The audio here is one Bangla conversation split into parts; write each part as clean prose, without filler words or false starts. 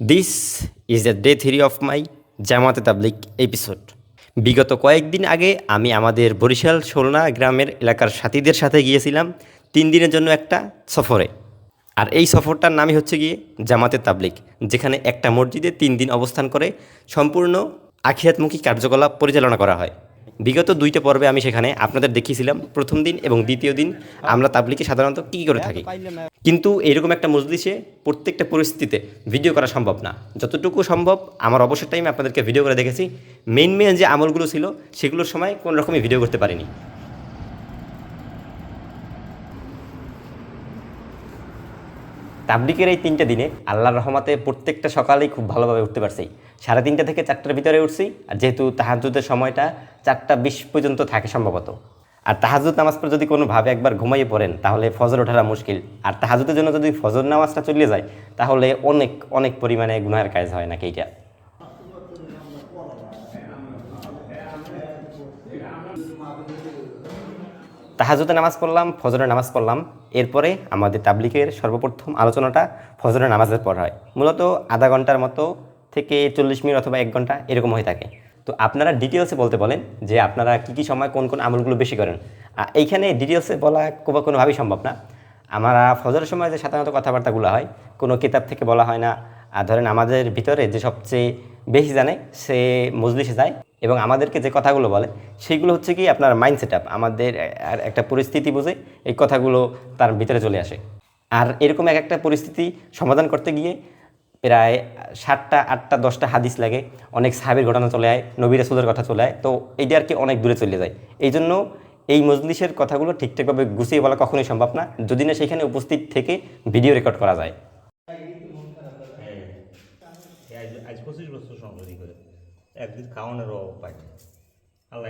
This is the day 3 of my জামাতে তাবলিগ এপিসোড। বিগত কয়েকদিন আগে আমি আমাদের বরিশাল শোলনা গ্রামের এলাকার সাথীদের সাথে গিয়েছিলাম 3 দিনের জন্য একটা সফরে। আর এই সফরটার নামই হচ্ছে গিয়ে জামাতে তাবলিগ, যেখানে একটা মসজিদে 3 দিন অবস্থান করে সম্পূর্ণ আখিরাতমুখী কার্যকলাপ পরিচালনা করা হয়। বিগত 2টা পর্বে আমি সেখানে আপনাদের দেখিয়েছিলাম প্রথম দিন এবং দ্বিতীয় দিন আমরা তাবলিগে সাধারণত কী করে থাকি। কিন্তু এরকম একটা মজলিসে প্রত্যেকটা পরিস্থিতিতে ভিডিও করা সম্ভব না। যতটুকু সম্ভব আমার অবসর টাইমে আপনাদেরকে ভিডিও করে দেখেছি। মেন যে আমলগুলো ছিল সেগুলোর সময় কোনো রকমই ভিডিও করতে পারিনি। তাবলিগের এই 3টা দিনে আল্লাহর রহমতে প্রত্যেকটা সকালেই খুব ভালোভাবে উঠতে পারছি। 3:30 থেকে 4টার ভিতরে উঠছি, আর যেহেতু তাহাজ্জুদের সময়টা 4:20 পর্যন্ত থাকে সম্ভবত। আর তাহাজ্জুদ নামাজ পড়ে যদি কোনোভাবে একবার ঘুমাইয়ে পড়েন তাহলে ফজর ওঠাটা মুশকিল। আর তাহাজ্জুদের জন্য যদি ফজর নামাজটা চলে যায় তাহলে অনেক অনেক পরিমাণে গুনাহের কাজ হয় নাকি এইটা। তাহাজ্জুদের নামাজ পড়লাম, ফজরের নামাজ পড়লাম। এরপরে আমাদের তাবলিগের সর্বপ্রথম আলোচনাটা ফজরের নামাজের পর হয়। মূলত আধা ঘন্টার মতো থেকে 40 মিনিট অথবা 1 ঘন্টা এরকম হয়ে থাকে। তো আপনারা ডিটেলসে বলতে বলেন যে আপনারা কী সময় কোন কোন আমলগুলো বেশি করেন। এইখানে ডিটেলসে বলা কোনোভাবেই সম্ভব না। আমরা ফজরের সময় যে সাধারণত কথাবার্তাগুলো হয় কোনো কিতাব থেকে বলা হয় না। আর ধরেন আমাদের ভিতরে যে সবচেয়ে বেশি জানে সে মজলিসে যায় এবং আমাদেরকে যে কথাগুলো বলে সেইগুলো হচ্ছে কি আপনার মাইন্ড সেট আপ, আমাদের একটা পরিস্থিতি বুঝে এই কথাগুলো তার ভিতরে চলে আসে। আর এরকম একটা পরিস্থিতি সমাধান করতে গিয়ে প্রায় 7টা 8টা 10টা হাদিস লাগে, অনেক সাহাবীর ঘটনা চলে আয়, নবী রাসূলের কথা চলে আয়। তো এইটা আর কি অনেক দূরে চলে যায়। এই জন্য এই মজলিসের কথাগুলো ঠিকঠাকভাবে গুছিয়ে বলা কখনোই সম্ভব না, যদি না সেখানে উপস্থিত থেকে ভিডিও রেকর্ড করা যায়। আজ 25 বছর সংসদী করে একদিন খাওয়ানোরও পাই আল্লাহ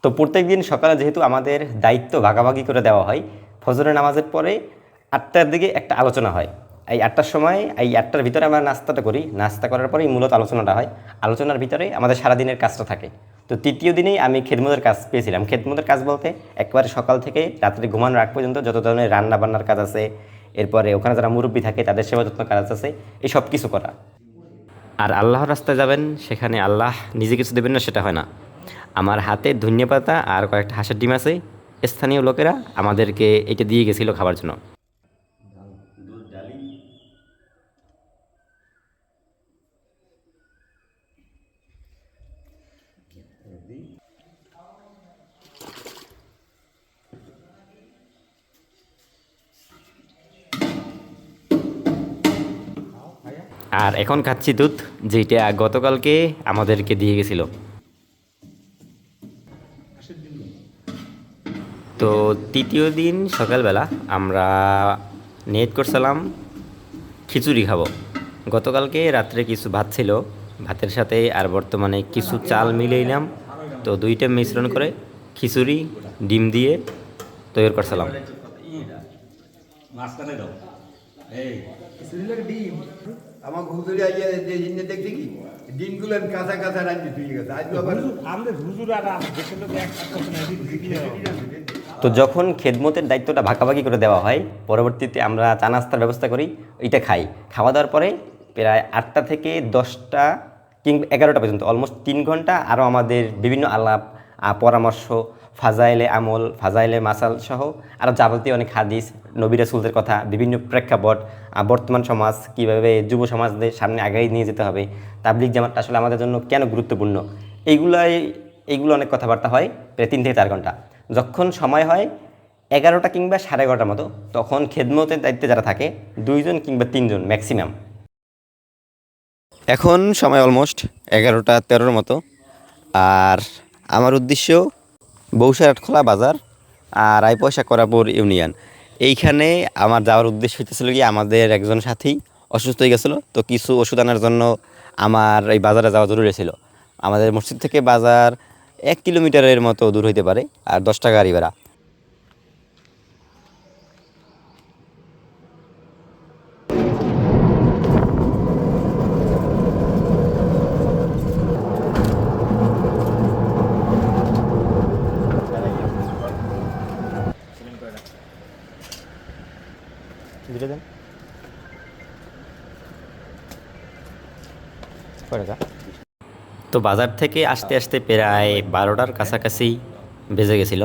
তো প্রত্যেক দিন সকালে যেহেতু আমাদের দায়িত্ব ভাগাভাগি করে দেওয়া হয়, ফজরের নামাজের পরে 8টার দিকে একটা আলোচনা হয়। এই 8টার সময় এই 8টার ভিতরে আমরা নাস্তাটা করি, নাস্তা করার পরেই মূলত আলোচনাটা হয়। আলোচনার ভিতরে আমাদের সারাদিনের কাজটা থাকে। তো তৃতীয় দিনেই আমি খেদমতের কাজ পেয়েছিলাম। খেদমতের কাজ বলতে একবারে সকাল থেকে রাত্রে ঘুমানোর আগ পর্যন্ত যত ধরনের রান্না বান্নার কাজ আছে, এরপরে ওখানে যারা মুরব্বী থাকে তাদের সেবা যত্ন কাজ আছে, এই সব কিছু করা। আর আল্লাহর রাস্তায় যাবেন, সেখানে আল্লাহ নিজে কিছু দেবেন না সেটা হয় না। আমার হাতে ধনিয়া পাতা আর কয়েকটা হাঁসের ডিম আছে, স্থানীয় লোকেরা আমাদেরকে এটা দিয়ে গেছিলো খাবার জন্য। আর এখন খাচ্ছি দুধ, যেটা গতকালকে আমাদেরকে দিয়ে গেছিলো। তো তৃতীয় দিন সকালবেলা আমরা নিয়ত করছিলাম খিচুড়ি খাবো। গতকালকে রাত্রে কিছু ভাত ছিল, ভাতের সাথে আর বর্তমানে কিছু চাল মিলাইলাম, তো দুইটা মিশ্রণ করে খিচুড়ি ডিম দিয়ে তৈরি করছিলাম। মাঝখানে দাও এই ডিম আমার হুজুরে আইয়া যে জিনিস দেখছি কি ডিমগুলো কাঁচা কাঁচা রাখছি তুই গেছে আজ আবার আমাদের হুজুর আর দেশের লোক তো যখন খেদমতের দায়িত্বটা ভাগাভাগি করে দেওয়া হয়, পরবর্তীতে আমরা চা নাস্তার ব্যবস্থা করি, এটা খাই। খাওয়া দাওয়ার পরে প্রায় 8টা থেকে 10টা কিংবা 11টা পর্যন্ত অলমোস্ট 3 ঘন্টা আরও আমাদের বিভিন্ন আলাপ পরামর্শ, ফাজাইলে আমল, ফাজাইলে মাসাল সহ আরও যাবতীয় অনেক হাদিস, নবী রাসূলদের কথা, বিভিন্ন প্রেক্ষাপট, বর্তমান সমাজ কীভাবে যুব সমাজদের সামনে আগাই নিয়ে যেতে হবে, তাবলিগ জামাতটা আসলে আমাদের জন্য কেন গুরুত্বপূর্ণ, এইগুলো অনেক কথাবার্তা হয় প্রায় 3 থেকে 4 ঘন্টা। যখন সময় হয় 11টা কিংবা 11:30টার মতো, তখন খেদমতের দায়িত্বে যারা থাকে 2 জন কিংবা 3 জন ম্যাক্সিমাম। এখন সময় অলমোস্ট 11টা 13-র মতো। আর আমার উদ্দেশ্য বৌসার আটখোলা বাজার আর আইপয়সা করাপুর ইউনিয়ন, এইখানে আমার যাওয়ার উদ্দেশ্য হইতেছিল কি আমাদের একজন সাথী অসুস্থ হয়ে গেছিলো, তো কিছু ওষুধ আনার জন্য আমার এই বাজারে যাওয়া জরুরি ছিল। আমাদের মসজিদ থেকে বাজার 1 কিলোমিটারের মতো দূর হইতে পারে, আর 10 টাকা গাড়ি ভাড়া। তো বাজার থেকে আসতে আসতে প্রায় 12টার কাছাকাছি বেজে গেছিল।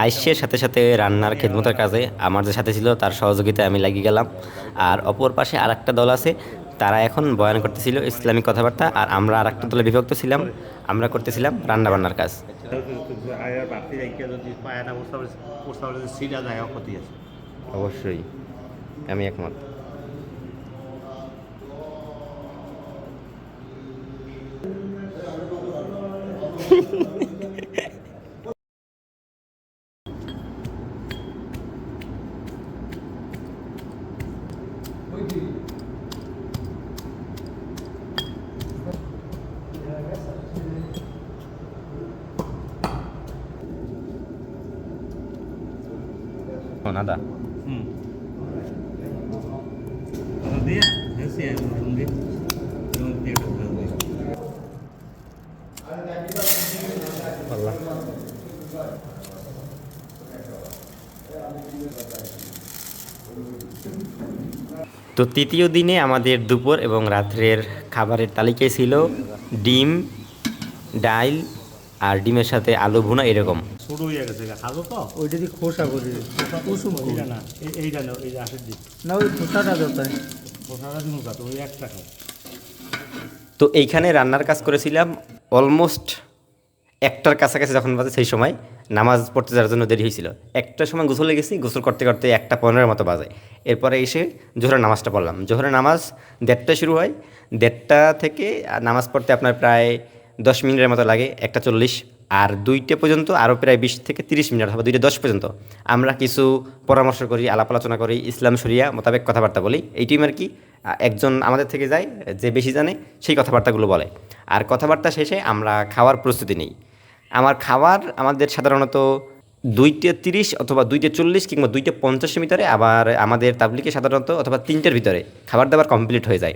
আইসের সাথে সাথে রান্নার খেদমতের কাজে আমার যে সাথে ছিল তার সহযোগিতায় আমি লাগিয়ে গেলাম। আর অপর পাশে আরেকটা দল আছে, তারা এখন বয়ান করতেছিল ইসলামিক কথাবার্তা, আর আমরা আরেকটা দলে বিভক্ত ছিলাম, আমরা করতেছিলাম রান্নাবান্নার কাজ। আয়ার বাড়তি রাখিয়া যদি পায়াটা প্রস্তাব যদি সিটা যায় ক্ষতি আছে। অবশ্যই আমি একমত। নাদা দিয়া হয়েছে নতুন দিয়ে তো তৃতীয় দিনে আমাদের দুপুর এবং রাত্রের খাবারের তালিকায় ছিল ডিম, ডাল আর ডিমের সাথে আলু ভুনা এরকম। ছোট হয়ে গেছে খাবো তো ওইটা দিয়ে খোসা করে কুসুম এইটা না এইটা না এই আশের দিক না ওই খোসাটা দরকার পোষাটা দিন তো ওই একটা খাও। তো এইখানে রান্নার কাজ করেছিলাম অলমোস্ট 1টার কাছাকাছি যখন বাজে, সেই সময় নামাজ পড়তে যাওয়ার জন্য দেরি হয়েছিল। 1টার সময় গোসলে গেছি, গোসল করতে করতে 1:15 মতো বাজে। এরপরে এসে জোহরের নামাজটা পড়লাম। জোহরের নামাজ 1:30টায় শুরু হয়, 1:30টা থেকে নামাজ পড়তে আপনার প্রায় 10 মিনিটের মতো লাগে, 1:40। আর 2টা পর্যন্ত আরও প্রায় 20 থেকে 30 মিনিট অথবা 2:10 পর্যন্ত আমরা কিছু পরামর্শ করি, আলাপ আলোচনা করি, ইসলাম শরিয়া মোতাবেক কথাবার্তা বলি। এই টিম আর কি একজন আমাদের থেকে যায়, যে বেশি জানে সেই কথাবার্তাগুলো বলে। আর কথাবার্তা শেষে আমরা খাওয়ার প্রস্তুতি নিই। আমার খাবার আমাদের সাধারণত 2:30 অথবা 2:40 কিংবা 2:50 ভিতরে, আবার আমাদের তাবলিকে সাধারণত অথবা 3টার ভিতরে খাবার দাবার কমপ্লিট হয়ে যায়।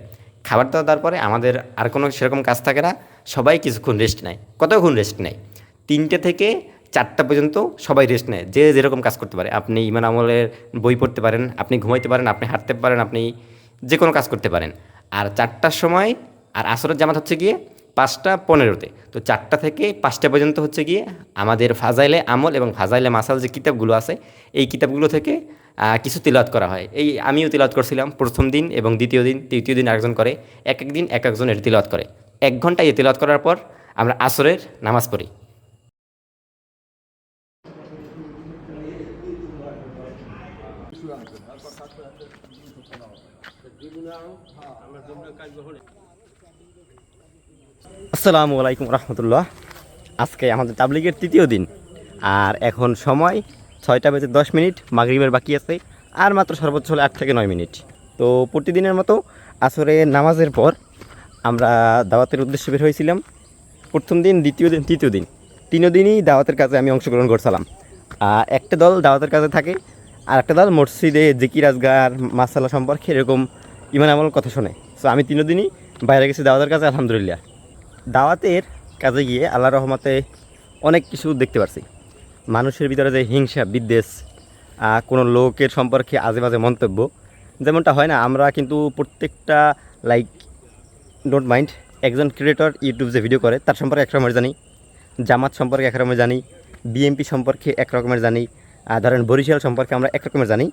খাবার দাবার দেওয়ার পরে আমাদের আর কোনো সেরকম কাজ থাকে না, সবাই কিছুক্ষণ রেস্ট নেয়। কতক্ষণ রেস্ট নেয়? 3টে থেকে 4টা পর্যন্ত সবাই রেস্ট নেয়, যে যেরকম কাজ করতে পারে। আপনি ইমান আমলের বই পড়তে পারেন, আপনি ঘুমাইতে পারেন, আপনি হাঁটতে পারেন, আপনি যে কোনো কাজ করতে পারেন। আর 4টার সময় আর আসরের জামাত হচ্ছে গিয়ে 5:15-তে। তো 4টা থেকে 5টা পর্যন্ত হচ্ছে গিয়ে আমাদের ফাজাইলে আমল এবং ফাজাইলে মাসাল যে কিতাবগুলো আছে, এই কিতাবগুলো থেকে কিছু তিলাওয়াত করা হয়। এই আমিও তিলাওয়াত করছিলাম প্রথম দিন এবং দ্বিতীয় দিন, তৃতীয় দিন আরেকজন করে, এক এক দিন এক একজনের তিলাওয়াত করে। 1 ঘন্টা এই তিলাওয়াত করার পর আমরা আসরের নামাজ পড়ি। আসসালামু আলাইকুম রহমতুল্লাহ। আজকে আমাদের তাবলিগের তৃতীয় দিন, আর এখন সময় 6:10, মাগরিবের বাকি আছে আর মাত্র সর্বোচ্চ হলে 8 থেকে 9 মিনিট। তো প্রতিদিনের মতো আসরের নামাজের পর আমরা দাওয়াতের উদ্দেশ্যে বের হয়েছিলাম। প্রথম দিন, দ্বিতীয় দিন, তৃতীয় দিন, 3 দিনই দাওয়াতের কাজে আমি অংশগ্রহণ করছিলাম। একটা দল দাওয়াতের কাজে থাকে, আর একটা দল মসজিদে জিকির আজগার মাসালা সম্পর্কে এরকম ইমান আমল কথা শোনে। সো আমি 3 দিনই বাইরে গেছি দাওয়াতের কাজে, আলহামদুলিল্লাহ। দাওয়াতের কাজে গিয়ে আল্লাহর রহমতে অনেক কিছু দেখতে পারছি। মানুষের ভিতরে যে হিংসা বিদ্বেষ, কোনো লোকের সম্পর্কে আজে বাজে মন্তব্য, যেমনটা হয় না, আমরা কিন্তু প্রত্যেকটা ডোন্ট মাইন্ড, একজন ক্রিয়েটর ইউটিউব যে ভিডিও করে তার সম্পর্কে এক রকমের জানি, জামাত সম্পর্কে এক রকমের জানি, বিএমপি সম্পর্কে এক রকমের জানি, ধরেন বরিশাল সম্পর্কে আমরা এক রকমের জানি।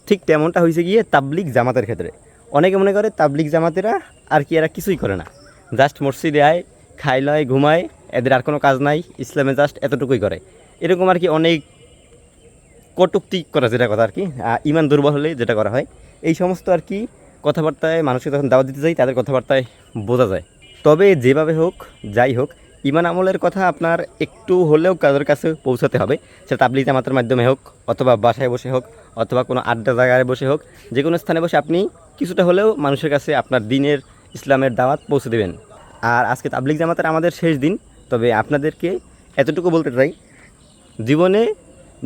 ঠিক তেমনটা হয়েছে গিয়ে তাবলিগ জামাতের ক্ষেত্রে। অনেকে মনে করে তাবলিগ জামাতেরা আর কি এরা কিছুই করে না, জাস্ট মসজিদে আয়, খাই লয়, ঘুমায়, এদের আর কোনো কাজ নাই, ইসলামে জাস্ট এতটুকুই করে। এরকম আর কি অনেক কটূক্তি করা, যেটা কথা আর কি ইমান দুর্বল হলে যেটা করা হয়, এই সমস্ত আর কি কথাবার্তায় মানুষকে যখন দাওয়াত দিতে যাই তাদের কথাবার্তায় বোঝা যায়। তবে যেভাবে হোক, যাই হোক, ইমান আমলের কথা আপনার একটু হলেও কাদের কাছে পৌঁছাতে হবে। সেটা তাবলিগ জামাতের মাধ্যমে হোক, অথবা বাসায় বসে হোক, অথবা কোনো আড্ডা জায়গায় বসে হোক, যে কোনো স্থানে বসে আপনি কিছুটা হলেও মানুষের কাছে আপনার দিনের ইসলামের দাওয়াত পৌঁছে দেবেন। আর আজকে তাবলিগ জামাতের আমাদের শেষ দিন। তবে আপনাদেরকে এতটুকু বলতে চাই, জীবনে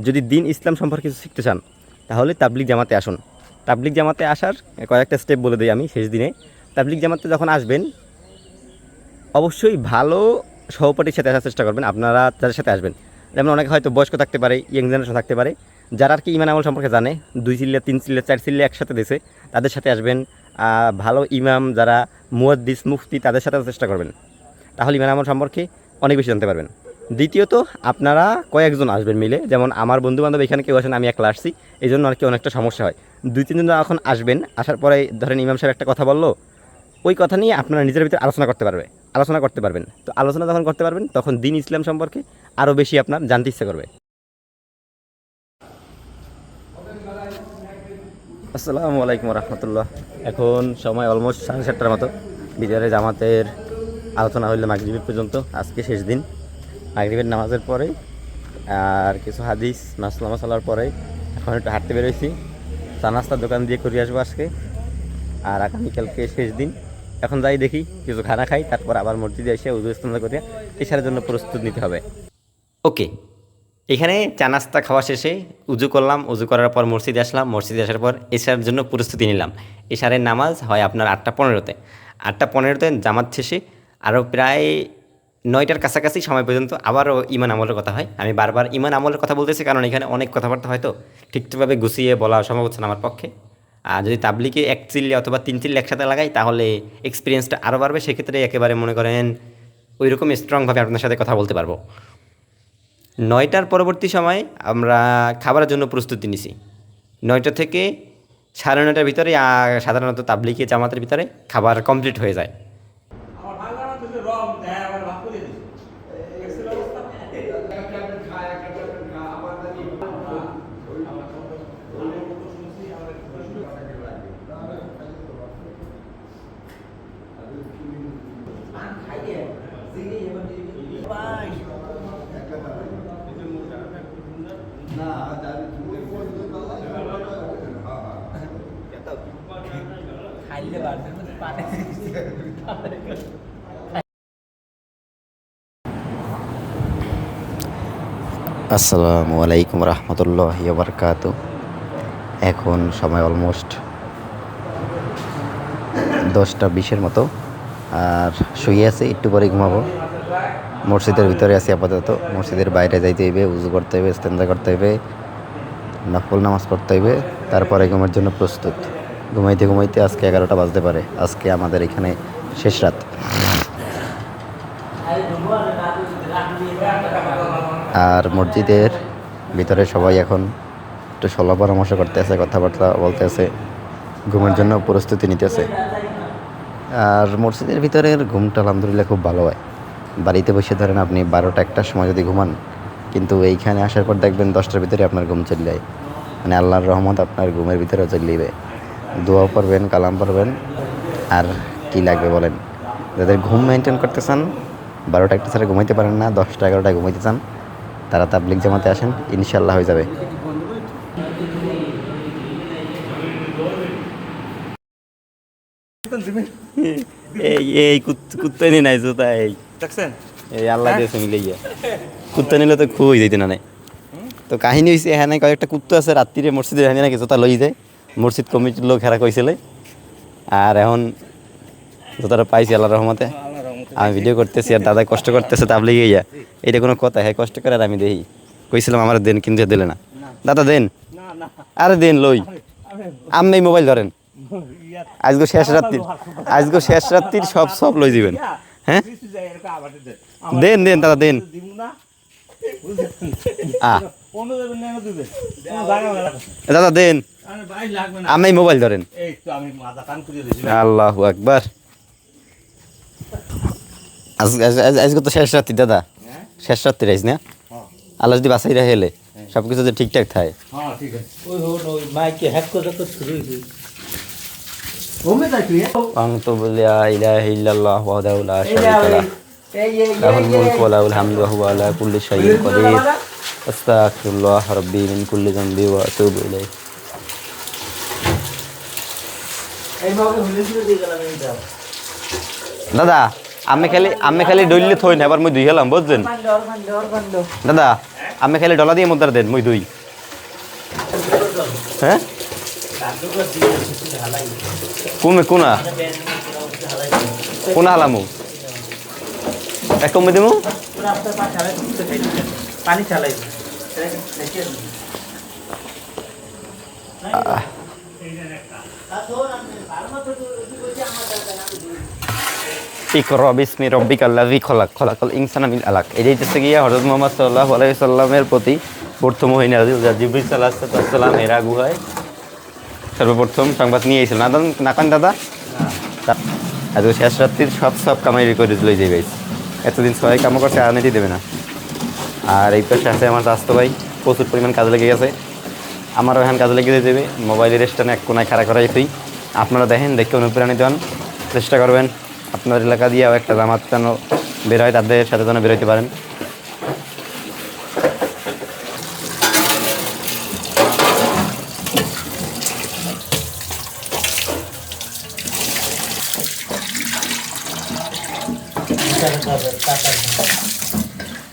যদি দিন ইসলাম সম্পর্কে কিছু শিখতে চান তাহলে তাবলিগ জামাতে আসুন। তাবলিগ জামাতে আসার কয়েকটা স্টেপ বলে দিই আমি। শেষ দিনে তাবলিগ জামাতে যখন আসবেন, অবশ্যই ভালো সহপাঠীর সাথে আসার চেষ্টা করবেন। আপনারা যাদের সাথে আসবেন, যেমন অনেকে হয়তো বয়স্ক থাকতে পারে, ইয়াং জেনারেশন থাকতে পারে, যারা আর কি ইমান আমল সম্পর্কে জানে 2 চিল্লা 3 চিল্লা 4 চিল্লা একসাথে দিয়েছে তাদের সাথে আসবেন। ভালো ইমাম যারা মুয়াদ্দিস মুফতি তাদের সাথে চেষ্টা করবেন, তাহলে ইমান আমল সম্পর্কে অনেক বেশি জানতে পারবেন। দ্বিতীয়ত আপনারা কয়েকজন আসবেন মিলে, যেমন আমার বন্ধুবান্ধব এখানে কেউ আসেন, আমি একলা আসছি, এই জন্য আর কি অনেকটা সমস্যা হয়। 2-3 জন এখন আসবেন, আসার পরে ধরেন ইমাম সাহেব একটা কথা বললো, ওই কথা নিয়ে আপনারা নিজের ভিতরে আলোচনা করতে পারবেন। তো আলোচনা যখন করতে পারবেন তখন দিন ইসলাম সম্পর্কে আরও বেশি আপনার জানতে ইচ্ছা করবে। আসসালামু আলাইকুম রহমতুল্লাহ। এখন সময় অলমোস্ট 7:30টার মতো। বিদায়ের জামাতের আলোচনা হইলো মাগরিব পর্যন্ত, আজকে শেষ দিন। মাগরিবের নামাজের পরে আর কিছু হাদিস মাসলা মশলার পরে এখন একটু হাঁটতে বেরোইছি, চা নাস্তার দোকান দিয়ে করে আসবো আজকে। আর আগামীকালকে শেষ দিন। এখন যাই দেখি কিছু খানা খাই, তারপর আবার মসজিদে এসে উজু ইস্তেঞ্জা করে এশারের জন্য প্রস্তুত নিতে হবে। ওকে, এখানে চা নাস্তা খাওয়া শেষে উজু করলাম, উজু করার পর মসজিদে আসলাম, মসজিদে আসার পর এশারের জন্য প্রস্তুতি নিলাম। এশারের নামাজ হয় আপনার 8:15-তে, 8:15-তে জামাত শেষে আরও প্রায় 9টার কাছাকাছি সময় পর্যন্ত আবারও ইমান আমলের কথা হয়। আমি বারবার ইমান আমলের কথা বলতেছি কারণ এখানে অনেক কথাবার্তা হয়তো ঠিকঠাকভাবে গুছিয়ে বলা সম্ভব হচ্ছে না আমার পক্ষে। আর যদি তাবলিগে 1 চিল্লা অথবা 3 চিল্লা একসাথে লাগাই তাহলে এক্সপিরিয়েন্সটা আরও বাড়বে, সেক্ষেত্রে একেবারে মনে করেন ওই রকম স্ট্রংভাবে আপনার সাথে কথা বলতে পারবো। 9টার পরবর্তী সময় আমরা খাবারের জন্য প্রস্তুতি নিছি। 9টা থেকে 9:30টার ভিতরে সাধারণত তাবলিগে জামাতের ভিতরে খাবার কমপ্লিট হয়ে যায়। আসসালামু আলাইকুম রহমতুল্লাহি ওয়া বারাকাতুহু। এখন সময় অলমোস্ট 10:20-এর মতো, আর শুয়ে আছি, একটু পরে ঘুমাবো। মসজিদের ভিতরে আছি আপাতত, মসজিদের বাইরে যাইতে হইবে, উজু করতে হইবে, ইস্তেঞ্জা করতে হইবে, নফল নামাজ পড়তে হইবে, তারপরে ঘুমের জন্য প্রস্তুত। ঘুমাইতে ঘুমাইতে আজকে 11টা বাজতে পারে। আজকে আমাদের এখানে শেষ রাত। আর মসজিদের ভিতরে সবাই এখন একটু সলা পরামর্শ করতেছে, কথাবার্তা বলতেছে, ঘুমের জন্য প্রস্তুতি নিতেছে। আর মসজিদের ভিতরের ঘুমটা আলহামদুলিল্লাহ খুব ভালো হয়। বাড়িতে বসে ধরেন আপনি 12টা-1টার সময় যদি ঘুমান, কিন্তু এইখানে আসার পর দেখবেন 10টার ভিতরে আপনার ঘুম চলে যায়। মানে আল্লাহর রহমত আপনার ঘুমের ভিতরেও চলে যাবে। দোয়া পড়বেন, কালাম পড়বেন, আর কি লাগবে বলেন। যাদের ঘুম মেনটেন করতে চান, 12টা-1টা ছাড়া ঘুমাইতে পারেন না, 10টা-11টায় ঘুমাইতে চান, তারা তাবলিগ জামাতে আসেন, ইনশাল্লাহ হয়ে যাবে। এই কুত্তা নিয়ে নাই জোতা, এই আল্লাহ দিয়েছে মিলে গিয়া কুত্তা নিলে তো খুবই যেতে না। তো কাহিনী হয়েছে এখানে কয়েকটা কুত্তা আছে, রাত্রিরে মসজিদে এখানে নাকি জোতা লই যায়, মসজিদ কমিটির লোক হেরা কইছিলে। আর এখন জোতাটা পাইছি আল্লাহর রহমতে। আমি ভিডিও করতেছি আর দাদা কষ্ট করতেছে তাবলিগে গিয়া, এটা কোনো কথা? হ্যাঁ কষ্ট করে, আর আমি দেখি কইছিলাম আমার দেন, কিন্তু দিলে না। দাদা দেন, আরে দেন লই, আপনি মোবাইল ধরেন, আজকে শেষ রাত্রির সব লই দিবেন। হ্যাঁ দেন দাদা দেন। দাদা দেন, আপনি মোবাইল ধরেন। আল্লাহু আকবার। আজকে তো শেষ রাত্রি দাদা, শেষ রাত্রি আইস না? আল্লাহ যদি বাসাই রাখে এলে সবকিছু যে ঠিকঠাক থাকে। লাহুল মুলকু ওয়া লাহুল হামদু ওয়া হুয়া আলা কুল্লি শাইইন কাদির। আস্তাগফিরুল্লাহ রাব্বি মিন কুল্লি যামবি ওয়া আতুবু ইলাইহি। দাদা আমি খালি ডইলে থই না, এবার মুই দুই গেলাম, বুঝছেন দাদা? আমি খালি ডলা দিয়ে মুদ্রা দেন, মুই দুই। হ্যাঁ কোনা হালামু এক কমে দেবো। ইকরা বিসমি রব্বিকাল্লাযী খলাক খলাকাল ইনসানা মিন আলাক। এই যেতেছে গিয়া হযরত মুহাম্মদ সাল্লাল্লাহু আলাইহি সাল্লামের প্রতি প্রথম ওহী নাযিল, যা জিবরিল সাল্লাল্লাহু আলাইহি সাল্লাম হেরা গুহায় সর্বপ্রথম সংবাদ নিয়ে এসেছিল। না কান দাদা আজ শেষ রাত্রির সব কামাই করে দিল এই গাইস। এতদিন সবাই কামও করছে, আর নিতে দেবে না। আর এই পাশে আছে আমার স্বাস্থ্য ভাই, প্রচুর পরিমাণ কাজে লেগে গেছে। আমারও এখন কাজে লেগে দেবে, মোবাইলের স্ট্যান্ড এক কোনায় খাড়া করাই তুই। আপনারা দেখেন, দেখে অনুপ্রাণিত হন, চেষ্টা করবেন আপনার এলাকা দিয়েও একটা জামাত যেন বের হয়, তাদের সাথে যেন বেরোতে পারেন।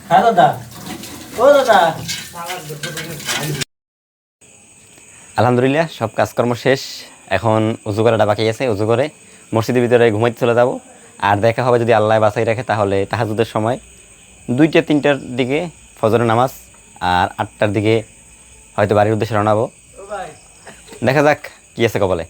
হ্যাঁ দাদা, ও দাদা, আলহামদুলিল্লাহ সব কাজকর্ম শেষ। এখন উজু করাটা বাকি আছে। উজু করে মসজিদের ভিতরে ঘুমাইতে চলে যাব। আর দেখা হবে যদি আল্লাহ বাঁচাই রাখে, তাহলে তাহাজ্জুদের সময় 2টা-3টার দিকে ফজরের নামাজ, আর 8টার দিকে হয়তো বাড়ির উদ্দেশ্যে রওনা হবো। দেখা যাক কি আছে কপালে।